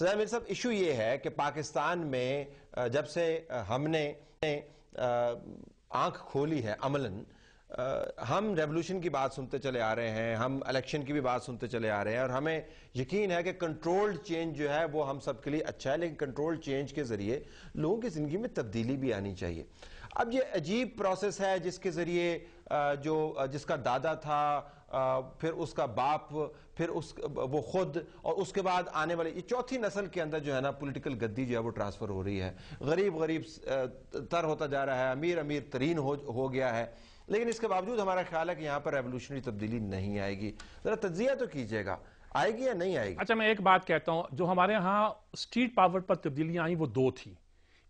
سزا میر صاحب ایشو یہ ہے کہ پاکستان میں جب سے ہم نے آنکھ کھولی ہے عملاً، ہم ریولوشن کی بات سنتے چلے آ رہے ہیں، ہم الیکشن کی بھی بات سنتے چلے آ رہے ہیں، اور ہمیں یقین ہے کہ کنٹرولڈ چینج جو ہے وہ ہم سب کے لیے اچھا ہے، لیکن کنٹرولڈ چینج کے ذریعے لوگوں کی زندگی میں تبدیلی بھی آنی چاہیے۔ اب یہ عجیب پروسیس ہے جس کے ذریعے جس کا دادا تھا، پھر اس کا باپ، پھر وہ خود، اور اس کے بعد آنے والے یہ چوتھی نسل کے اندر جو ہے نا پولیٹیکل گدی جو ہے وہ ٹرانسفر ہو رہی ہے، غریب تر ہوتا جا رہا ہے، امیر ترین ہو گیا ہے، لیکن اس کے باوجود ہمارا خیال ہے کہ یہاں پر ریولوشنری تبدیلی نہیں آئے گی۔ ذرا تجزیہ تو کیجئے گا، آئے گی یا نہیں آئے گی؟ اچھا، میں ایک بات کہتا ہوں، جو ہمارے ہاں اسٹریٹ پاور پر تبدیلیاں آئیں وہ دو تھی۔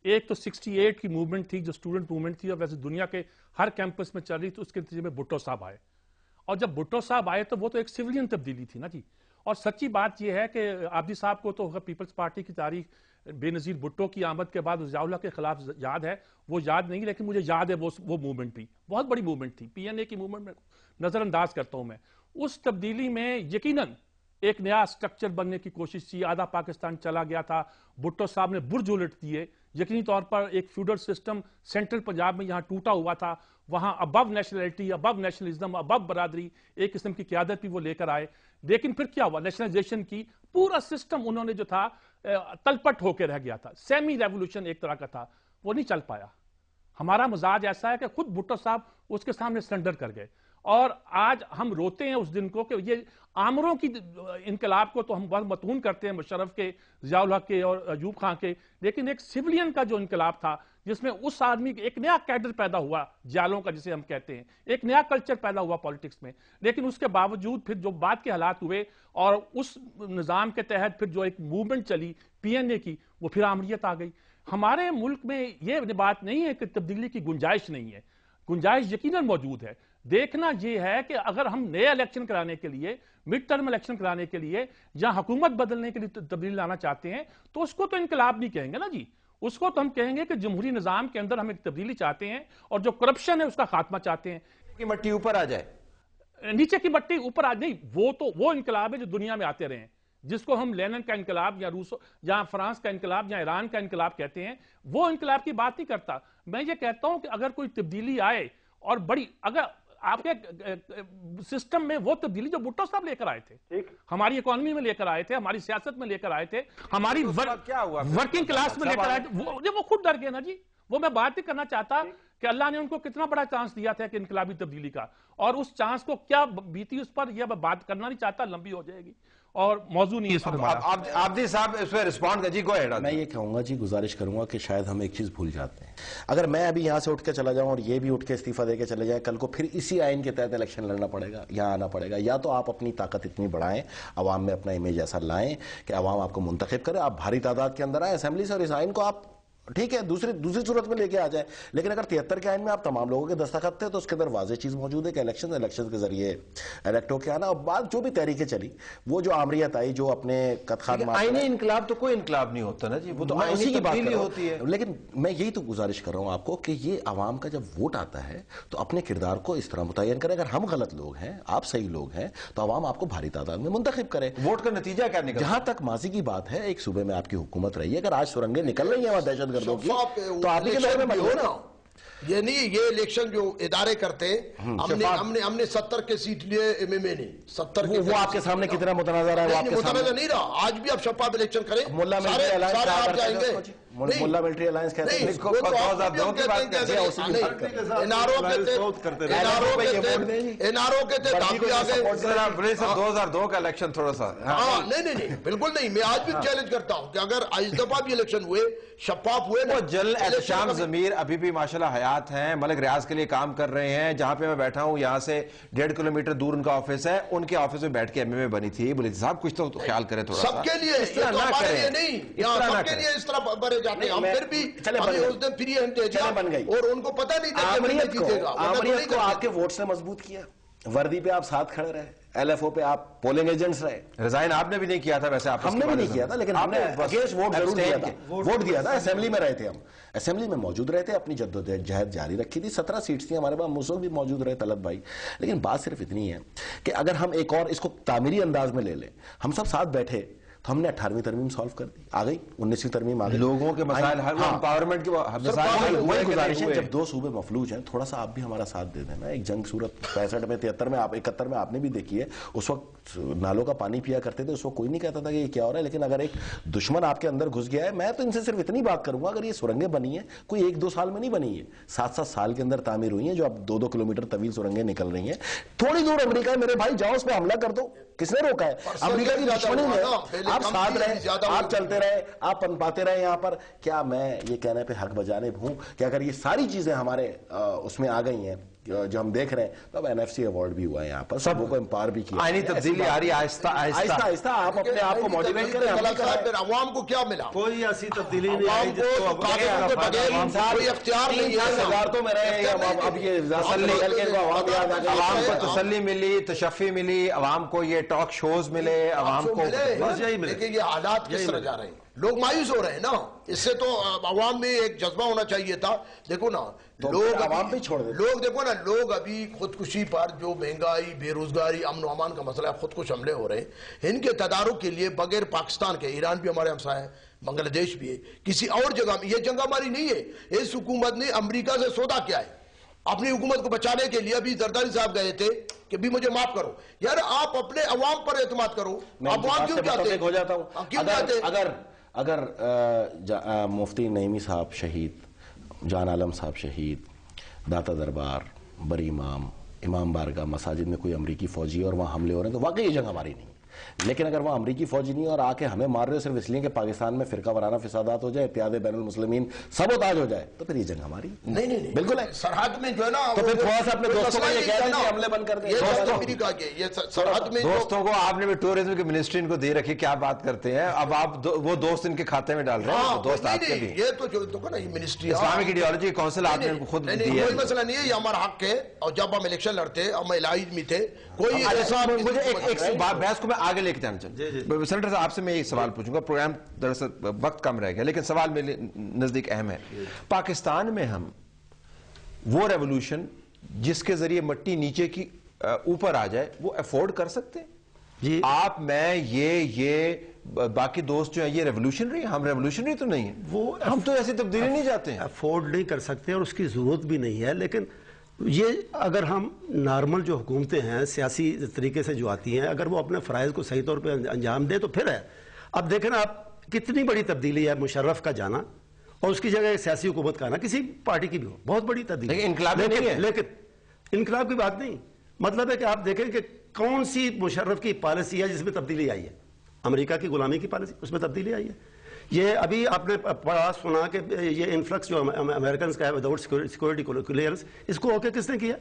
ایک تو 68 کی موومنٹ تھی جو اسٹوڈنٹ موومنٹ تھی، اور ویسے دنیا کے ہر کیمپس میں چل رہی تھی، اس کے نتیجے میں بھٹو صاحب آئے، اور جب بھٹو صاحب آئے تو وہ تو ایک سیولین تبدیلی تھی نا جی۔ اور سچی بات یہ ہے کہ عابدی صاحب کو تو پیپلز پارٹی کی تاریخ بے نظیر بھٹو کی آمد کے بعد ضیاء الحق کے خلاف یاد ہے، وہ یاد نہیں، لیکن مجھے یاد ہے وہ موومنٹ بھی بہت بڑی موومنٹ تھی، پی این اے کی موومنٹ میں نظر انداز کرتا ہوں میں۔ اس تبدیلی میں یقیناً ایک نیا سٹرکچر بننے کی کوشش تھی، آدھا پاکستان چلا گیا تھا، بھٹو صاحب نے برج الٹ دیے، یقینی طور پر ایک فیوڈل سسٹم سینٹرل پنجاب میں یہاں ٹوٹا ہوا تھا، وہاں ابو نیشنلٹی، ابو نیشنلزم، ابو برادری، ایک قسم کی قیادت بھی وہ لے کر آئے، لیکن پھر کیا ہوا؟ نیشنلائزیشن کی پورا سسٹم انہوں نے جو تھا تلپٹ ہو کے رہ گیا تھا، سیمی ریولوشن ایک طرح کا تھا، وہ نہیں چل پایا۔ ہمارا مزاج ایسا ہے کہ خود بھٹو صاحب اس کے سامنے سرنڈر کر گئے، اور آج ہم روتے ہیں اس دن کو کہ یہ آمروں کی انقلاب کو تو ہم بہت متون کرتے ہیں، مشرف کے، ضیاء الحق کے اور ایوب خان کے، لیکن ایک سیولین کا جو انقلاب تھا جس میں اس آدمی ایک نیا کیڈر پیدا ہوا، جالوں کا جسے ہم کہتے ہیں، ایک نیا کلچر پیدا ہوا پالیٹکس میں، لیکن اس کے باوجود پھر جو بعد کے حالات ہوئے اور اس نظام کے تحت پھر جو ایک موومنٹ چلی پی این اے کی، وہ پھر آمریت آ گئی۔ ہمارے ملک میں یہ بات نہیں ہے کہ تبدیلی کی گنجائش نہیں ہے، گنجائش یقیناً موجود ہے۔ دیکھنا یہ ہے کہ اگر ہم نئے الیکشن کرانے کے لیے، مڈ ٹرم الیکشن کرانے کے لیے، یا حکومت بدلنے کے لیے تبدیلی لانا چاہتے ہیں تو اس کو تو انقلاب نہیں کہیں گے نا جی، اس کو تو ہم کہیں گے کہ جمہوری نظام کے اندر ہم ایک تبدیلی چاہتے ہیں، اور جو کرپشن ہے اس کا خاتمہ چاہتے ہیں۔ کہ مٹی اوپر آ جائے، نیچے کی مٹی اوپر آ نہیں، وہ انقلاب ہے جو دنیا میں آتے رہے ہیں، جس کو ہم لینن کا انقلاب یا یا فرانس کا انقلاب یا ایران کا انقلاب کہتے ہیں، وہ انقلاب کی بات نہیں کرتا۔ میں یہ کہتا ہوں کہ اگر کوئی تبدیلی آئے اور بڑی، اگر آپ کے سسٹم میں وہ تبدیلی جو بھٹو صاحب لے کر آئے تھے، ہماری اکانومی میں لے کر آئے تھے، ہماری سیاست میں لے کر آئے تھے، ہماری ورکنگ کلاس میں لے کر آئے تھے، وہ خود ڈر گئے نا جی۔ وہ میں بات نہیں کرنا چاہتا کہ اللہ نے ان کو کتنا بڑا چانس دیا تھا کہ انقلابی تبدیلی کا، اور اس چانس کو کیا بیتی اس پر، یہ میں بات کرنا نہیں چاہتا، لمبی ہو جائے گی اور موضوع نہیں اس پر۔ عابدی صاحب اس پہ رسپونڈ جی، گو ہیڈ۔ میں یہ کہوں گا جی، گزارش کروں گا کہ شاید ہم ایک چیز بھول جاتے ہیں، اگر میں ابھی یہاں سے اٹھ کے چلا جاؤں اور یہ بھی اٹھ کے استعفیٰ دے کے چلے جائیں، کل کو پھر اسی آئین کے تحت الیکشن لڑنا پڑے گا، یہاں آنا پڑے گا۔ یا تو آپ اپنی طاقت اتنی بڑھائیں، عوام میں اپنا امیج ایسا لائیں کہ عوام آپ کو منتخب کرے، آپ بھاری تعداد کے اندر آئیں اسمبلی سے، اور اس آئین کو آپ ٹھیک ہے دوسری صورت میں لے کے آ جائیں، لیکن اگر 73 کے آئین میں آپ تمام لوگوں کے دستخط تھے تو اس کے اندر واضح چیز موجود ہے کہ الیکشن کے ذریعے الیکٹ ہو کے آنا، اور بعد جو بھی تحریکیں چلی، وہ جو آمریت آئی، جو اپنے آئینی انقلاب تو کوئی انقلاب نہیں ہوتا نا جی، وہ تو اسی کی بات ہوتی ہے، لیکن میں یہی تو گزارش کر رہا ہوں آپ کو کہ یہ عوام کا جب ووٹ آتا ہے تو اپنے کردار کو اس طرح متعین کرے، اگر ہم غلط لوگ ہیں، آپ صحیح لوگ ہیں، تو عوام آپ کو بھاری تعداد میں منتخب کرے۔ ووٹ کا نتیجہ کیا نکلتا ہے؟ جہاں تک ماضی کی بات ہے، ایک صوبے میں آپ کی حکومت رہی ہے، اگر آج سرنگیں نکل رہی ہیں وہاں دہشت گردوں کی، تو آپ ہی کے دور میں بند ہو نا۔ یہ نہیں، یہ الیکشن جو ادارے کرتے ہیں، ہم نے 70 کے سیٹ لیے ایم ایم اے نے 70 کے، وہ آپ کے سامنے کتنا متنازع رہا ہے، وہ آپ کے سامنے متنازع نہیں رہا۔ آج بھی آپ شفاف الیکشن کریں، ملا ملٹری الائنس سارے آپ جائیں گے، ملا ملٹری الائنس کہتے ہیں، نہیں، وہ تو آپ بھی ہم کہتے ہیں کہ این آر او کہتے کافی آگے۔ 2002 کا الیکشن تھوڑا سا، نہیں، بالکل نہیں، میں آج بھی چیلنج کرتا ہوں کہ اگر اس دفعہ بھی الیکشن ہوئے، شفاف ہوئے، وہ جل احتشام ضمیر ابھی بھی ماشاءاللہ حیات ہیں، ملک ریاض کے لیے کام کر رہے ہیں، جہاں پہ میں بیٹھا ہوں یہاں سے 1.5 کلومیٹر دور ان کا آفس ہے، ان کے آفس میں بیٹھ کے ایم ایم اے بنی تھی۔ بولے صاحب کچھ تو خیال کریں تھوڑا سا، سب کے لیے، یہ تو ہمارے لیے نہیں، یہاں سب کے لیے اس طرح بڑے جاتے ہیں، ہم پھر بھی ہمیں اس دن فری ہینڈ دے دیا اور ان کو پتہ نہیں تھا کہ ہمیں جیتے گا۔ آمریت کو آپ کے ووٹ سے مضبوط کیا، وردی پہ آپ ساتھ کھڑے رہے، ایل ایف او پہ آپ پولنگ ایجنٹس رہے۔ ریزائن آپ نے بھی نہیں کیا تھا، ویسے ہم نے بھی نہیں کیا تھا، لیکن ہم نے اگینسٹ ووٹ ضرور دیا تھا، ووٹ دیا تھا، اسمبلی میں رہے تھے، ہم اسمبلی میں موجود رہے تھے، اپنی جدوجہد جاری رکھی تھی، 17 سیٹس تھیں ہمارے پاس، موصل بھی موجود رہے طلعت بھائی۔ لیکن بات صرف اتنی ہے کہ اگر ہم ایک اور اس کو تعمیری انداز میں لے لیں، ہم سب ساتھ بیٹھے تو ہم نے 18ویں ترمیم سالو کر دی, آ گئی 19ویں ترمیم آ گئی, لوگوں کے مسائل امپاورمنٹ کے وہی گزارش ہے. جب 2 صوبے مفلوج ہیں, تھوڑا سا آپ بھی ہمارا ساتھ دے دینا. ایک جنگ صورت 65 میں 73 میں 71 میں آپ نے بھی دیکھی ہے, اس وقت نالوں کا پانی پیا کرتے تھے, اس وقت کوئی نہیں کہتا تھا کہ یہ کیا ہو رہا ہے. لیکن اگر ایک دشمن آپ کے اندر گھس گیا ہے, میں تو ان سے صرف اتنی بات کروں گا, اگر یہ سرنگیں بنی ہیں کوئی 1-2 سال میں نہیں بنی ہے, 7-7 سال کے اندر تعمیر ہوئی ہیں, جو اب 2-2 کلومیٹر طویل سرنگیں نکل رہی ہیں. تھوڑی دور امریکہ ہے میرے بھائی, جاؤ اس پہ حملہ کر دو, کس نے روکا ہے؟ امریکہ کی دشمنی میں آپ ساتھ رہے, آپ چلتے رہے, آپ پنپاتے رہے یہاں پر. کیا میں یہ کہنے پہ حق بجانب ہوں کہ اگر یہ ساری چیزیں ہمارے اس میں آ گئی ہیں جو ہم دیکھ رہے ہیں, تو اب NFC ایوارڈ بھی ہوا ہے یہاں پر, سب کو امپاور بھی کیا, آئینی تبدیلی آ رہی ہے آہستہ آہستہ. آپ اپنے آپ کو موٹیویٹ کریں. عوام کو کیا ملا؟ کوئی ایسی تبدیلی نہیں آئی جس کو کوئی اختیار نہیں ہے. تو میں رہے اب یہ عوام کو تسلی ملی, تشفی ملی, عوام کو یہ ٹاک شوز ملے, عوام کو لیکن یہ حالات کس طرح جا رہے ہیں, لوگ مایوس ہو رہے ہیں نا. اس سے تو عوام میں ایک جذبہ ہونا چاہیے تھا. دیکھو نا لوگ عوام پہ چھوڑ دیں, دیکھو نا لوگ ابھی خودکشی پر, جو مہنگائی, بے روزگاری, امن و امان کا مسئلہ ہے, خودکش حملے ہو رہے ہیں. ان کے تدارک کے لیے بغیر پاکستان کے, ایران بھی ہمارے ہمسایہ ہے, بنگلہ دیش بھی ہے, کسی اور جگہ میں, یہ جنگ ہماری نہیں ہے. اس حکومت نے امریکہ سے سودا کیا ہے اپنی حکومت کو بچانے کے لیے. ابھی زرداری صاحب گئے تھے کہ بھی مجھے معاف کرو. یار آپ اپنے عوام پر اعتماد کرو. عوام کیوں چاہتے ہیں؟ اگر مفتی نعیمی صاحب شہید, جان عالم صاحب شہید, داتا دربار, بری امام بارگاہ مساجد میں کوئی امریکی فوجی ہے اور وہاں حملے ہو رہے ہیں, تو واقعی یہ جنگ ہماری نہیں. لیکن اگر وہ امریکی فوجی نہیں اور آ کے ہمیں مار رہے ہو صرف اس لیے کہ پاکستان میں فرقہ وارانہ فسادات ہو جائے, اتحاد بین المسلمین سبوتاج ہو جائے, تو پھر یہ جنگ ہماری نہیں بالکل ہے. سرحد میں جو ہے نا, تو پھر تھوڑا سا اپنے دوستوں کو یہ کہہ دیں کہ حملے بند کر دیں. سرحد میں دوستوں کو آپ نے بھی ٹورزم کی منسٹری ان کو دے رکھی, کیا بات کرتے ہیں اب آپ, وہ دوست ان کے کھاتے میں ڈال رہے ہیں. دوست آپ کے بھی, یہ تو جو دیکھو نا, یہ منسٹری اسلامک ایڈیالوجی کونسل آپ نے ان کو خود دی ہے. کوئی مسئلہ نہیں ہے, یہ ہمارا حق ہے. اور جب ہم الیکشن لڑتے, ہم الہید میں تھے, کوئی مجھے ایک بحث کو میں آگے لے کے جانا چاہوں. سینیٹر صاحب آپ سے میں ایک سوال پوچھوں گا, پروگرام دراصل وقت کم رہ گیا لیکن سوال میرے نزدیک اہم ہے. پاکستان میں ہم وہ ریولوشن جس کے ذریعے مٹی نیچے کی اوپر آ جائے, وہ افورڈ کر سکتے ہیں؟ جی آپ, میں, یہ باقی دوست جو ہیں, یہ ریولوشنری, ہم ریولوشنری تو نہیں ہیں, وہ ہم تو ایسی تبدیلی نہیں جاتے ہیں. افورڈ نہیں کر سکتے اور اس کی ضرورت بھی نہیں ہے. لیکن یہ اگر ہم نارمل جو حکومتیں ہیں سیاسی طریقے سے جو آتی ہیں, اگر وہ اپنے فرائض کو صحیح طور پہ انجام دے تو پھر ہے. اب دیکھیں نا آپ, کتنی بڑی تبدیلی ہے مشرف کا جانا اور اس کی جگہ ایک سیاسی حکومت کا آنا, کسی پارٹی کی بھی ہو, بہت بڑی تبدیلی. لیکن انقلاب نہیں ہے. لیکن انقلاب کی بات نہیں, مطلب ہے کہ آپ دیکھیں کہ کون سی مشرف کی پالیسی ہے جس میں تبدیلی آئی ہے. امریکہ کی غلامی کی پالیسی, اس میں تبدیلی آئی ہے. یہ ابھی آپ نے پڑھا سنا کہ یہ انفلکس جو امریکنز کا ہے وداؤٹ سیکورٹی کلیئرنس, اس کو اوکے کس نے کیا؟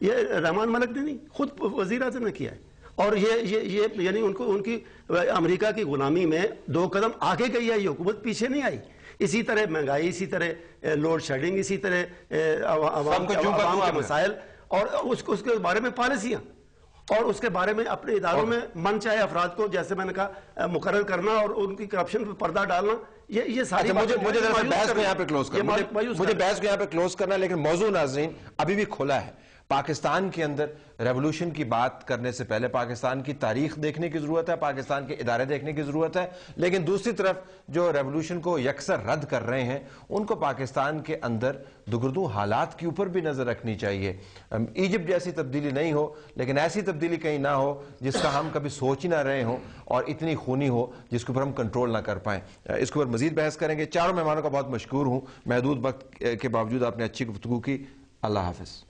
یہ رحمان ملک نے نہیں, خود وزیر اعظم نے کیا ہے. اور یہ یعنی ان کی امریکہ کی غلامی میں 2 قدم آگے گئی ہے, یہ حکومت پیچھے نہیں آئی. اسی طرح مہنگائی, اسی طرح لوڈ شیڈنگ, اسی طرح عوام کے مسائل, اور اس کے بارے میں پالیسیاں, اور اس کے بارے میں اپنے اداروں میں من چاہے افراد کو, جیسے میں نے کہا, مقرر کرنا اور ان کی کرپشن پر پردہ ڈالنا, یہ ساری مجھے بحث کو یہاں پہ کلوز کرنا, مجھے بحث کو یہاں پہ کلوز کرنا, لیکن موضوع ناظرین ابھی بھی کھلا ہے. پاکستان کے اندر ریولوشن کی بات کرنے سے پہلے پاکستان کی تاریخ دیکھنے کی ضرورت ہے, پاکستان کے ادارے دیکھنے کی ضرورت ہے, لیکن دوسری طرف جو ریولوشن کو یکسر رد کر رہے ہیں ان کو پاکستان کے اندر دگردوں حالات کے اوپر بھی نظر رکھنی چاہیے. ایجپٹ جیسی تبدیلی نہیں ہو, لیکن ایسی تبدیلی کہیں نہ ہو جس کا ہم کبھی سوچ ہی نہ رہے ہوں اور اتنی خونی ہو جس کے اوپر ہم کنٹرول نہ کر پائیں. اس کے اوپر مزید بحث کریں گے. چاروں مہمانوں کا بہت مشکور ہوں, محدود وقت کے باوجود آپ نے اچھی گفتگو کی. اللہ حافظ.